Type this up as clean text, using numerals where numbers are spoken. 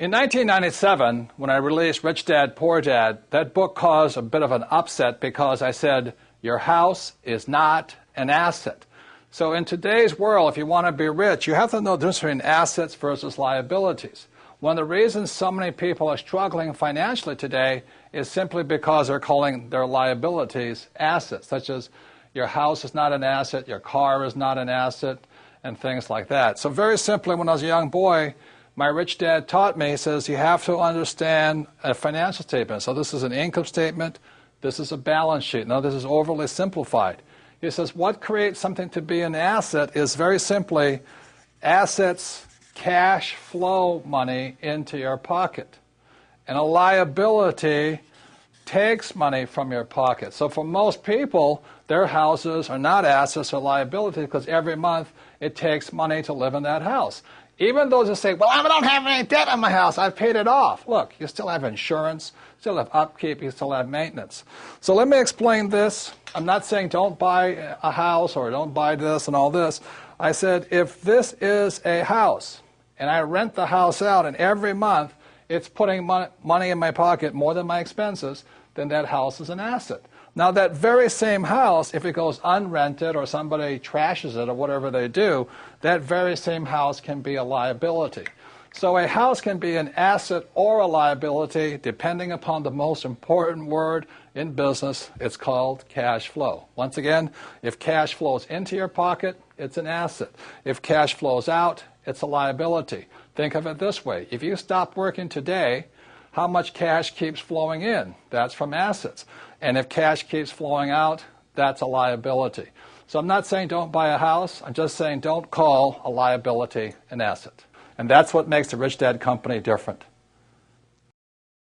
In 1997, when I released Rich Dad, Poor Dad, that book caused a bit of an upset because I said, your house is not an asset. So in today's world, if you want to be rich, you have to know the difference between assets versus liabilities. One of the reasons so many people are struggling financially today is simply because they're calling their liabilities assets, such as your house is not an asset, your car is not an asset, and things like that. So very simply, when I was a young boy, my rich dad taught me, he says, you have to understand a financial statement. So this is an income statement, this is a balance sheet. Now this is overly simplified. He says, what creates something to be an asset is very simply assets, cash flow money into your pocket. And a liability takes money from your pocket. So for most people, their houses are not assets or liabilities because every month it takes money to live in that house. Even those who say, well, I don't have any debt on my house, I've paid it off. Look, you still have insurance, still have upkeep, you still have maintenance. So let me explain this. I'm not saying don't buy a house or don't buy this and all this. I said, if this is a house and I rent the house out and every month it's putting money in my pocket more than my expenses, then that house is an asset. Now that very same house, if it goes unrented or somebody trashes it or whatever they do, that very same house can be a liability. So a house can be an asset or a liability depending upon the most important word in business. It's called cash flow. Once again, if cash flows into your pocket, it's an asset. If cash flows out, it's a liability. Think of it this way. If you stop working today, how much cash keeps flowing in? That's from assets. And if cash keeps flowing out, that's a liability. So I'm not saying don't buy a house. I'm just saying don't call a liability an asset. And that's what makes the Rich Dad Company different.